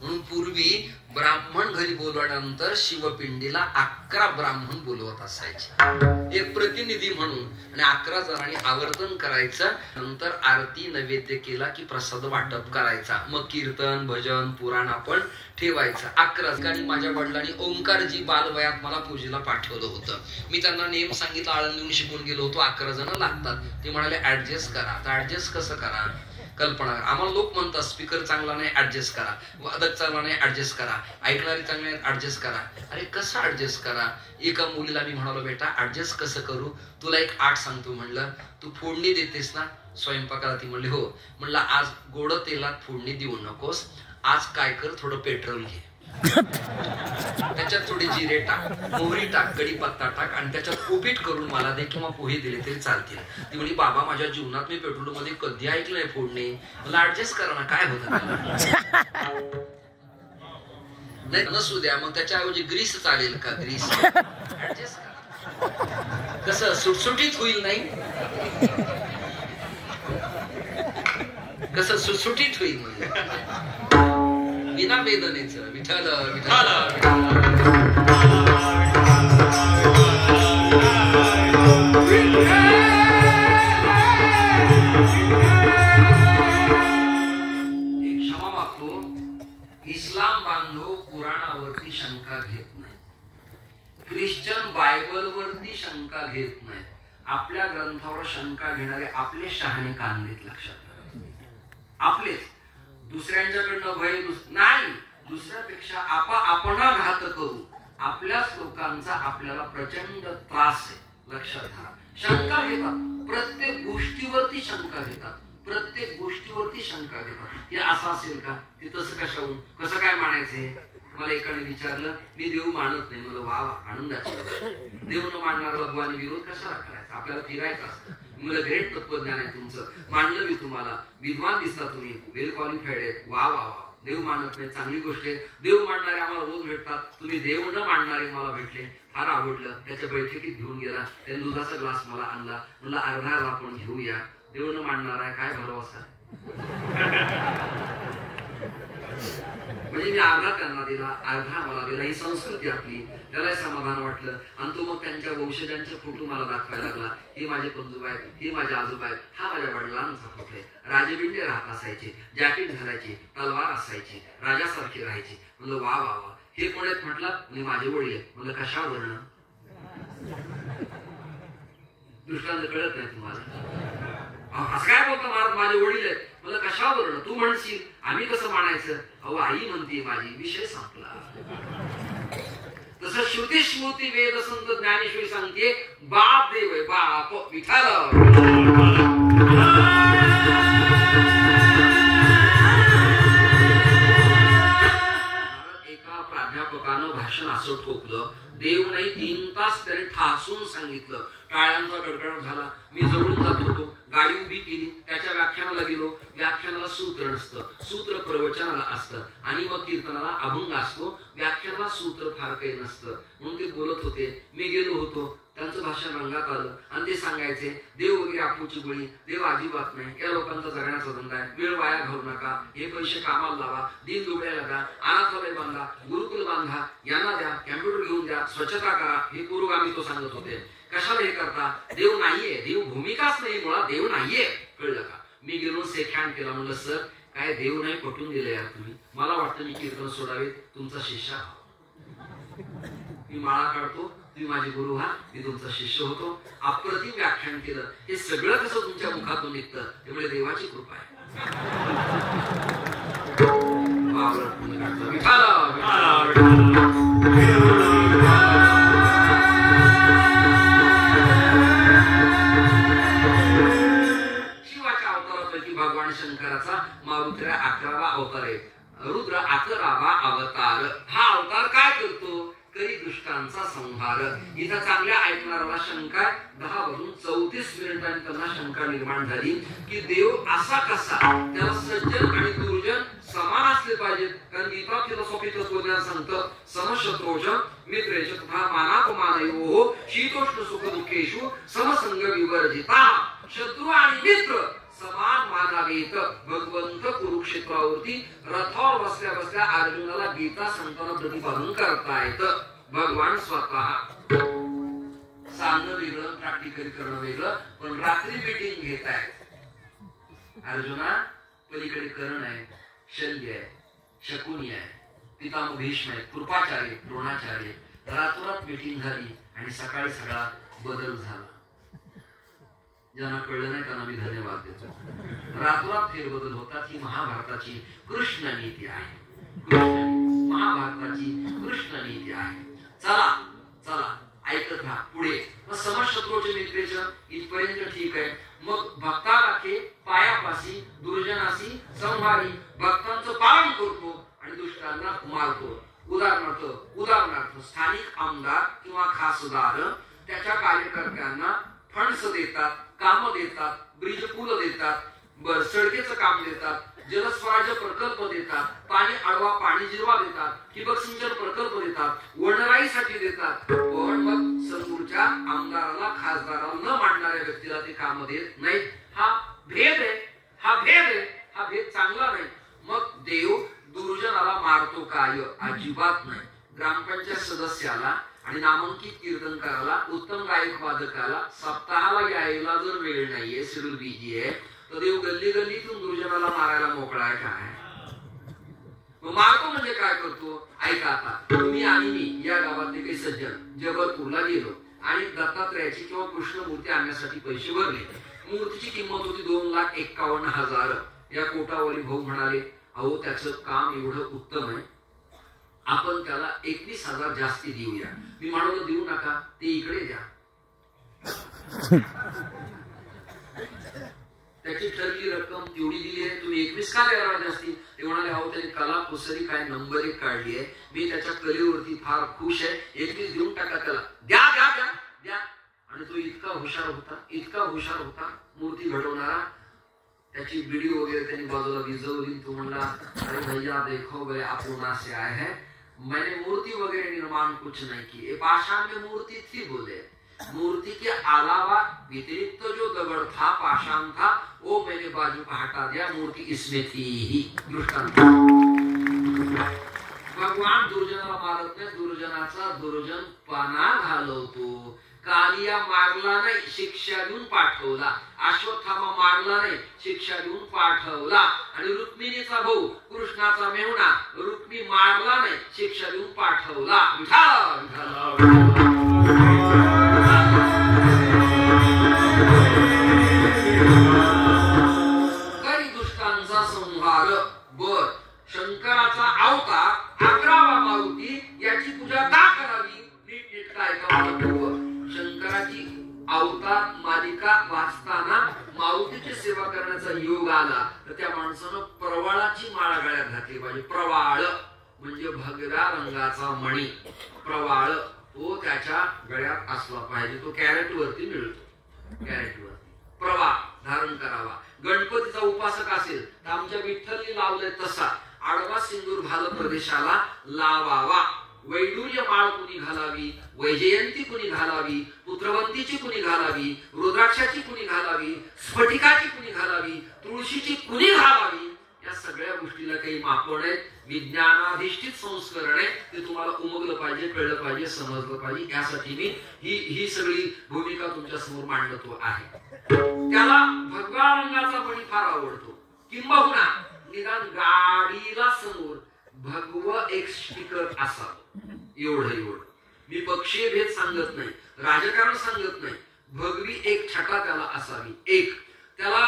म्हणून पूर्वी ब्राह्मण घरी बोलवल्यानंतर शिवपिंडीला 11 ब्राह्मण बोलवत असायचे एक प्रतिनिधी म्हणून, आणि 11 जणांनी आवर्तन करायचं. नंतर आरती नैवेद्य केला की प्रसाद वाटप करायचा. मग कीर्तन भजन पुराण आपण ठेवायचं. 11 ठिकाणी माझ्या वडिलांनी ओंकारजी बालवयात मला पूजेला पाठवलं होतं. मी त्यांना नेम सांगितलं, आळंदीहून शिकून गेलो होतो. 11 जण लागतात. ते म्हणाले ऍडजस्ट करा. आता ऍडजस्ट कसं करा कल्पना. आम्हाला लोक म्हणतात स्पीकर चांगला नाही ऍडजस्ट करा, वादक चांगला नाही ऍडजस्ट करा, ऐकणारी चांगली ऍडजस्ट करा. अरे कसं ऍडजस्ट करा. एका मुलीला मी म्हणालो बेटा ऍडजस्ट कसं करू, तुला एक 8 सांगतो. म्हणलं तू फोडणी देतेस ना स्वयंपाकाला. ती म्हणली हो. म्हणलं आज गोड तेलात फोडणी देऊ नकोस. आज काय कर, थोडं पेट्रोल घे, त्याच्यात थोडी जिरे टाक, मोहरी टाक, कढीपत्ता टाक आणि त्याच्यात उपीट करून मला दे किंवा पोहे दिले तरी चालतील. ती म्हणजे बाबा माझ्या जीवनात मी पेट्रोल मध्ये कधी ऐकलंय फोडणी. मला ऍडजस्ट करा ना, काय होतं नाही नसू द्या. मग त्याच्याऐवजी ग्रीस चालेल का? ग्रीस ऍडजस्ट करा. कसं सुटसुटीत होईल नाही, कसं सुटसुटीत होईल म्हणजे विना वेदनेचं. विठ्ठल विठ्ठल क्षमा मागतो. इस्लाम बांधव पुराणावरती शंका घेत नाही, ख्रिश्चन बायबलवरती शंका घेत नाही. आपल्या ग्रंथावर शंका घेणारे आपले शहाणे कांदेत. लक्षात आपलेच. दुसऱ्यांच्याकडनं भय नाही. दुसऱ्यापेक्षा आपणा घात करू. आपल्याच लोकांचा आपल्याला प्रचंड त्रास आहे. लक्षात घ्या. शंका घेतात प्रत्येक गोष्टीवरती शंका घेतात. प्रत्येक गोष्टीवरती शंका घेतात. हे असं असेल का, ते तसं कशाहून, कसं काय मानायचंय. मला एकाने विचारलं, मी देव मानत नाही. मला वा आनंदाची. देव न मानणारा भगवान विरोध कशाला करायचा. आपल्याला फिरायचं असतं. मला ग्रेट तत्वज्ञान आहे तुमचं, मानलं मी तुम्हाला. विद्वान दिसता तुम्ही, वेल क्वालिफाईड आहेत. वा वा वा. देव मानत नाही चांगली गोष्ट आहे. देव मानणारे आम्हाला रोज भेटतात. तुम्ही देव न मानणारे मला भेटले, फार आवडलं. त्याच्या बैठकीत घेऊन गेला. त्याने दुधाचा ग्लास मला आणला. म्हणलं अर्धा आपण घेऊया. देव न मानणार आहे, काय भरोसा. म्हणजे मी अर्धा त्यांना दिला, अर्धा मला दिला. ही संस्कृती आपली. त्याला समाधान वाटलं. आणि तो मग त्यांच्या वंशजांचे फोटो मला दाखवायला लागला. हे माझे पंजोबा आहेत, हे माझे आजोबा आहेत, हा माझ्या वडिलांचा फोटो आहे. राजबिंडे राहत असायचे, जॅकेट घालायचे, तलवार असायची, राजासारखे राहायचे. म्हणलं वा वा वा. हे कोण आहेत म्हटलं, मी माझे वडील आहेत. म्हणलं कशावरनं. दृष्टांत कळत नाही तुम्हाला. असं काय बोलतो महाराज, माझे वडील आहेत. मला कशावरनं. तू म्हणशील आम्ही कसं मानायचं. अहो आई म्हणते माझी, विषय संपला. तसं श्रुती स्मृती वेद संत ज्ञानेश्वरी सांगते बाप देव आहे. बाप विठ्ठल. एका प्राध्यापकानं भाषण असं ठोकलं, देव नाही 3 तास त्याने ठासून सांगितलं. टाळ्यांचा कडकडाट झाला. मी जवळून जात होतो. गाडी उभी केली. त्याच्या व्याख्यानाला गेलो. व्याख्यानाला सूत्र नसतं, सूत्र प्रवचनाला असतं. आणि मग कीर्तनाला अभंग असतो. व्याख्यानाला सूत्र फार काही नसतं. म्हणून ते बोलत होते. मी गेलो होतो. त्यांचं भाषण रंगात आलं. आणि ते सांगायचे देव वगैरे आपूची गोळी, देव अजिबात नाही. या लोकांचा जगण्याचा धंदा आहे. वेळ वाया घालू नका. हे पैसे कामाला लावा. दिन दुबळ्याला द्या. अनाथालय बांधा, गुरुकुल बांधा, यांना द्या, कॅम्प्युटर घेऊन द्या, स्वच्छता करा. हे पुरोगामी तो सांगत होते. कशाला हे करता. देव नाहीये. देव भूमिकाच नाही. मुळात देव नाहीये. कळलं का. मी गेलो सेख्यान केला. म्हणलं सर काय देव नाही पटवून दिलं यार तुम्ही. मला वाटतं मी कीर्तन सोडावे. तुमचा शिष्य मी माळा काढतो. तुम्ही माझे गुरु व्हा. मी तुमचा शिष्य होतो. अप्रतिम व्याख्यान केलं. हे सगळं कसं तुमच्या मुखातून निघतं. त्यामुळे देवाची कृपा आहे. शिवाच्या अवतारापैकी भगवान शंकराचा मारुद्र 11वा अवतार आहे. रुद्र 11वा अवतार. हा अवतार काय करतो. करी दुष्टांचा संहार. इथं चांगल्या ऐकणाऱ्याला शंका 10 वरून 34 मिनिटांनी त्यांना शंका निर्माण झाली की देव असा कसा. त्याला सज्जन आणि दुर्जन समान असले पाहिजेत. कारण गीता फिलॉसॉफी तत्वज्ञान सांगतं समशत्रोजन मित्रेश तथा मानापमानयोः शीतोष्ण सुख दुःखेषु समसंग विवर्जिता. शत्रू आणि मित्र समान मानावेत. भगवंत कुरुक्षेत्रावरती रथावर बसल्या बसल्या अर्जुनाला गीता सांगताना प्रतिपादन करता येतं. भगवान स्वतः सांगणं वेगळं, प्रॅक्टिकली करणं वेगळं, पण रात्री मीटिंग घेत आहेत. अर्जुना, पलीकडे कर्ण आहे, शल्य आहे, शकुनी आहे, पितामह भीष्म आहे, कृपाचार्य, द्रोणाचार्य. रातोरात मीटिंग झाली आणि सकाळी सगळा बदल झाला. ज्यांना कळलं नाही त्यांना मी धन्यवाद देतो. रातोरात फेरबदल होतात. ही महाभारताची कृष्ण नीती आहे. महाभारताची कृष्ण नीती आहे. चला चला ऐकत राहा. पुढे मग समशत्रूचे मित्रेचं इथपर्यंत ठीक आहे. मग भक्ता राखे पायापाशी, दुर्जनाशी संहारी. भक्तांचं पालन करतो आणि दुष्टांना मारतो. उदाहरणार्थ स्थानिक आमदार किंवा खासदार त्याच्या कार्यकर्त्यांना फंड्स देतात, काम देतात, ब्रिज पूल देतात, सडकेचं काम देतात, जलस्वराज्य प्रकल्प देतात, पाणी अडवा पाणी जिरवा देतात, ठिबक सिंचन प्रकल्प देतात, वनराईसाठी देतात. पण मग समोरच्या आमदाराला, खासदाराला न मांडणाऱ्या व्यक्तीला ते काम देत नाहीत. हा भेद आहे. हा भेद चांगला नाही. मग देव दुर्जनाला मारतो काय? अजिबात नाही. ग्रामपंचायत सदस्याला आणि नामांकित कीर्तनकाराला, उत्तम गायक वादकाला सप्ताहाला यायला जर वेळ नाहीये, शेड्यूल बिझी आहे, तर देव गल्ली गल्लीतून दुर्जनाला मारायला मोकळा आहे काय? मग मारतो म्हणजे काय करतो? ऐका आता. तुम्ही आणि मी या गावातले काही सज्जन जबलपूरला गेलो आणि दत्तात्रयाची किंवा कृष्ण मूर्ती आणण्यासाठी पैसे भरले. मूर्तीची किंमत होती 2,51,000. या कोटावली भाऊ म्हणाले, अहो त्याचं काम एवढं उत्तम आहे, आपण त्याला 21,000 जास्ती देऊया. मी म्हणालो देऊ नका, ते इकडे द्या. त्याची ठरली रक्कम तेवढी दिली आहे, तुम्ही 21 का द्यायला जास्ती? ते म्हणाले, अहो त्याने कला कुसरी काय नंबर 1 काढली आहे, मी त्याच्या कलेवरती फार खुश आहे, 21 देऊन टाका त्याला. द्या द्या द्या द्या. आणि तो इतका हुशार होता मूर्ती घडवणारा. त्याची व्हिडिओ वगैरे त्यांनी बाजूला विजवली. तो म्हणला, अरे भैया देखो गए अपना से आए हैं, मैंने मूर्ति वगैरह निर्माण कुछ नहीं की. ये पाषाण में मूर्ति थी बोले, मूर्ति के अलावा व्यतिरिक्त जो दगड़ था, पाषाण था, वो मैंने बाजू का हटा दिया, मूर्ति इसमें थी ही. दृष्टांत. भगवान दुर्जनाला मारत नाही, दुर्जनाचा दुर्जन पाना घालवतो. कालिया मारला नाही, शिक्षा देऊन पाठवला. अश्वत्थामा मारला नाही, शिक्षा देऊन पाठवला. आणि रुक्मिणीचा भाऊ कृष्णाचा मेहुणा रुक्मी मारला नाही, शिक्षा देऊन पाठवला. करी दुष्टांचा संहार. बर, शंकराचा अवतार 11वा मारुती, याची पूजा का करावी? नीट काय शंकराची अवतार मालिका वाचताना मारुतीची सेवा करण्याचा योग आला तर त्या माणसानं प्रवाळाची माळा गळ्यात घातली पाहिजे. प्रवाळ म्हणजे भगव्या रंगाचा मणी. प्रवाळ तो त्याच्या गळ्यात असला पाहिजे. तो कॅरेट वरती मिळतो. कॅरेट वरती प्रवाळ धारण करावा. गणपतीचा उपासक असेल तर आमच्या विठ्ठलनी लावलंय तसा आडवा सिंदूर भाल प्रदेशाला लावावा. वैडूर्य माळ कुणी घालावी, वैजयंती कुणी घालावी, पुत्रवंतीची कुणी घालावी, रुद्राक्षाची कुणी घालावी, स्फटिकाची कुणी घालावी, तुळशीची कुणी घालावी, या सगळ्या गोष्टीला काही मापण आहेत. विज्ञानाधिष्ठित संस्करण आहे. ते तुम्हाला उमगलं पाहिजे, कळलं पाहिजे, समजलं पाहिजे. यासाठी मी ही सगळी भूमिका तुमच्या समोर मांडतो आहे. त्याला भगवा रंगाचा मणी फार आवडतो. किंबहुना निदान गाडीला समोर भगव एक स्टिकर असावं. एवढं मी पक्षीय भेद सांगत नाही, राजकारण सांगत नाही. भगवी एक छटा त्याला असावी. एक त्याला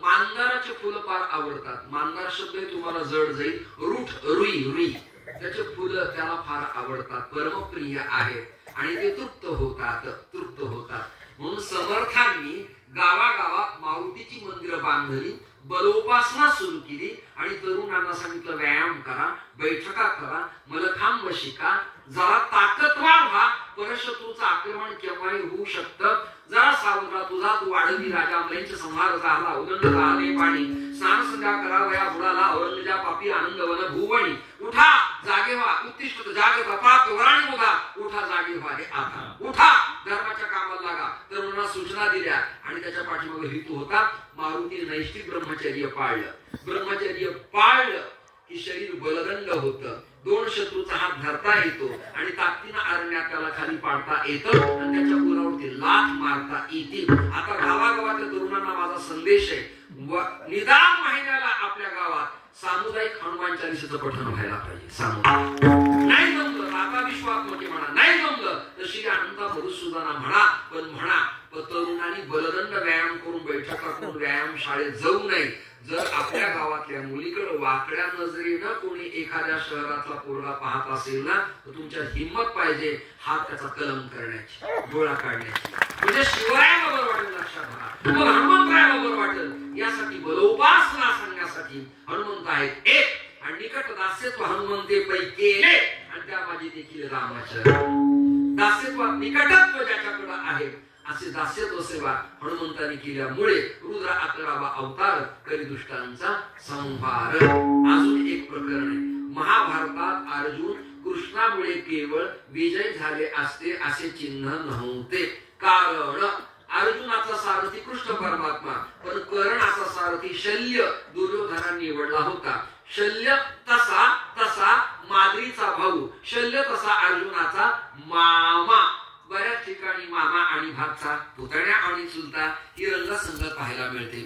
मांदाराचे फुलं फार आवडतात. मांदार शब्द तुम्हाला जड जाईल. रुई त्याचे फुलं त्याला फार आवडतात, परमप्रिय आहेत आणि ते तृप्त होतात. म्हणून समर्थांनी गावागावात मारुतीची मंदिरं बांधली, बलोपासना सुरू केली आणि तरुणांना सांगितलं व्यायाम करा, बैठका करा, मलखांब शिका, जरा ताकदवार व्हा. परशत्रूचं आक्रमण केव्हाही होऊ शकतं. जरा सावध तुझा तू वाढवी राजा अमलेंचे संहार झाला. उदंड झाले पाणी स्नान संध्या करावया बुडाला. औरंगजा पापी आनंद वन भुवणी. उठा जागे व्हा, उत्तिष्ठ जागे प्रपात वराणी मुधा. उठा जागे व्हा रे आता. उठा धर्माच्या कामाला लागा. तरुणांना सूचना दिल्या आणि त्याच्या पाठीमागे हेतू होता. मारुती नैष्ठिक ब्रह्मचर्य पाळलं. ब्रह्मचर्य पाळलं की शरीर बल होतं. दोन शत्रूचा हात धरता येतो आणि ताकदीनं अरण्यात त्याला खाली पाडता येतं आणि त्याच्या पोरावरती लाथ मारता येतील. आता गावागावातल्या तरुणांना माझा संदेश आहे, निदान महिन्याला आपल्या गावात सामुदायिक हनुमान चालीसाचं पठण व्हायला पाहिजे. सामुदायिक नाही जमलं आता विश्वास मोठे म्हणा, नाही जमलं तर श्री अनंत मधुसूदना म्हणा, पण म्हणा. पण तरुणांनी बलदंड व्यायाम करून बैठका करून व्यायाम शाळेत जाऊ नये. जर आपल्या गावातल्या मुलीकडे वाकड्या नजरेनं कोणी एखाद्या शहरातला पोरगा पाहत असेल ना, तर तुमच्या हिंमत पाहिजे हात त्याचा कलम करण्याची, डोळा काढण्याची. म्हणजे शिवरायाला बरं वाटेल, लक्षात घ्या. मग हनुमंतरायाला बरं वाटेल. यासाठी बलोपासना सांगण्यासाठी हनुमंत आहेत एक, आणि निकट दास्यत्व हनुमंते पै केले, आणि त्या माझी देखील रामाच्या दास्यत्वात निकटत्व ज्याच्याकडे आहे असे दास्यत्व सेवा हनुमंतांनी केल्यामुळे रुद्र 11वा अवतार करी दुष्टांचा संहार. अजून एक प्रकरण आहे. महाभारतात अर्जुन कृष्णामुळे केवळ विजय झाले असते असे चिन्ह नव्हते. कारण अर्जुनाचा सारथी कृष्ण परमात्मा, पण कर्णाचा सारथी शल्य दुर्योधनाने निवडला होता. शल्य तसा माद्रीचा भाऊ, शल्य तसा अर्जुनाचा मामा. बऱ्याच ठिकाणी मामा आणि भाचा, पुतण्या आणि चुलता ही रंगसंगत पाहायला मिळते.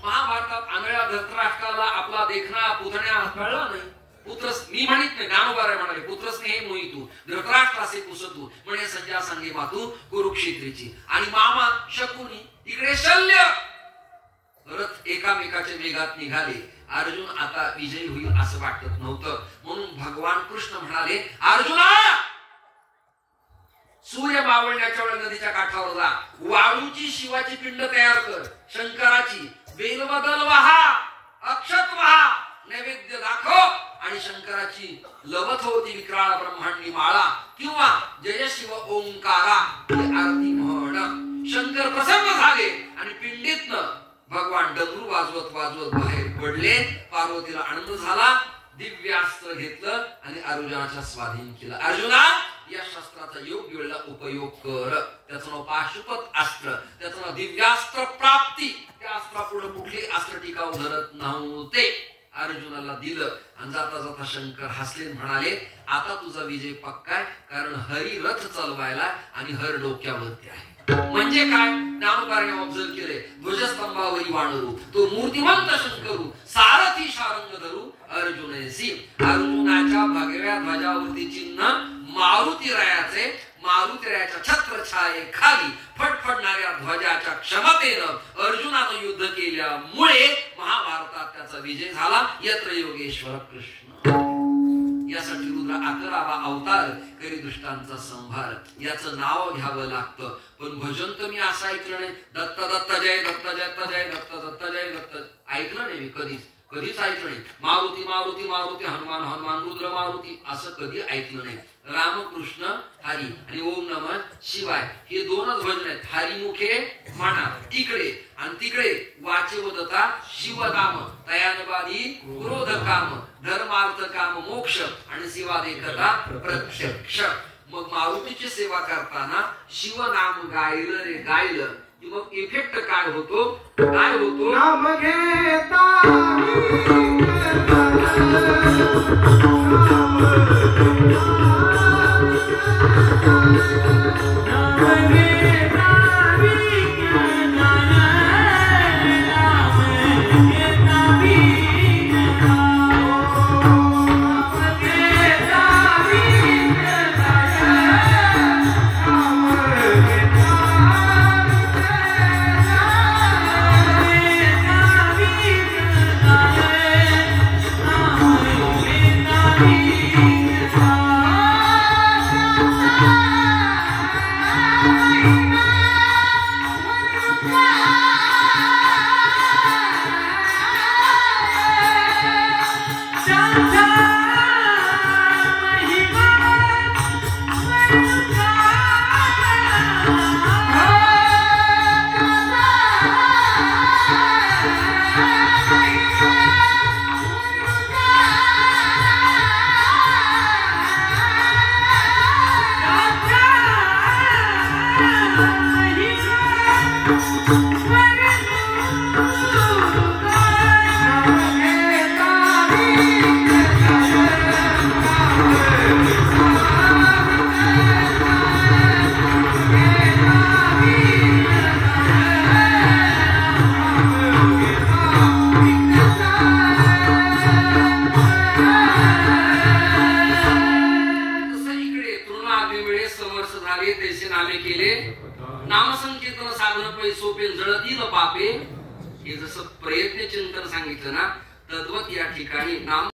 महाभारतात आंधळ्या धृतराष्ट्राला आपला देखणा पुतण्या कळला नाही. पुत्रस मी म्हणत नाही, ज्ञानोबा म्हणाले पुत्रस हे मोही तू धृतराष्ट्रासे पुसतू म्हणे संज्ञा सांगे मातू कुरुक्षेत्रीची. आणि मामा शकुनी, इकडे शल्य. रथ एकामेकाच्या वेगात निघाले. अर्जुन आता विजयी होईल असं वाटत नव्हतं. म्हणून भगवान कृष्ण म्हणाले, अर्जुना सूर्य मावळण्याच्या वेळी नदीच्या काठावर जा, वाळूची शिवाची पिंड तयार कर, शंकराची बेलबदल वाहा, अक्षत वाहा, नैवेद्य दाखव, आणि शंकराची लवत होती विक्राळ ब्रह्मांडी माळा किंवा जय शिव ओंकारा आरती म्हण. शंकर प्रसन्न झाले आणि पिंडीतनं भगवान डमरू वाजवत वाजवत बाहेर पडले. पार्वतीला आनंद झाला. दिव्यास्त्र घेतलं आणि अर्जुनाच्या स्वाधीन केलं. अर्जुना या शस्त्राचा योग्य वेळेला उपयोग कर. त्याचं नाव पाशुपत अस्त्र, त्याचं नाव दिव्यास्त्र प्राप्ती. त्या अस्त्रापुढे कुठली अस्त्र टिकाऊ धरत नव्हते. अर्जुनाला दिलं आणि जाता जाता शंकर हसले म्हणाले, आता तुझा विजय पक्का आहे, कारण हरी रथ चालवायला आणि हर डोक्यावरती आहे. म्हणजे काय? ज्ञानोबाने ऑब्झर्व केले. ध्वजस्तंभावरी वाणरू तो मूर्तिमंत शंकरू, सारथी शारंग धरू अर्जुनसी. अर्जुनाच्या भगव्या ध्वजावरती चिन्ह मारुतीरायाचे. मारुतीरायाच्या छत्रछाये खाली फटफडणाऱ्या ध्वजाच्या क्षमतेनं अर्जुनानं युद्ध केल्यामुळे महाभारतात त्याचा विजय झाला. यत्र योगेश्वर कृष्ण. यासाठी रुद्र 11वा अवतार करी दुष्टांचा संहार. याचं नाव घ्यावं लागतं. पण भजन तर मी असं ऐकलं नाही, दत्त दत्त जय दत्त दत्त जय दत्त दत्त जय दत्त ऐकलं नाही मी कधीच ऐकलं नाही. मारुती मारुती मारुती, हनुमान हनुमान, रुद्र मारुती असं कधी ऐकलं नाही. रामकृष्ण हरी आणि ओम नमः शिवाय हे दोनच भजन आहेत. हरिमुखे म्हणा तिकडे आणि तिकडे वाचे वदता शिवनाम, तयानबाधी क्रोध काम, धर्मार्थ काम मोक्ष, आणि शिवा देखता प्रत्यक्ष. मग मारुतीची सेवा करताना शिवनाम गायलं रे गायलं की मग इफेक्ट काय होतो? नाम घेता Yeah. वर्ष झाले तैसे नामे केले नामसंकीर्तन साधन पै सोपे जळतील पापे. हे जसं प्रयत्न चिंतन सांगितलं ना, तद्वत या ठिकाणी नाम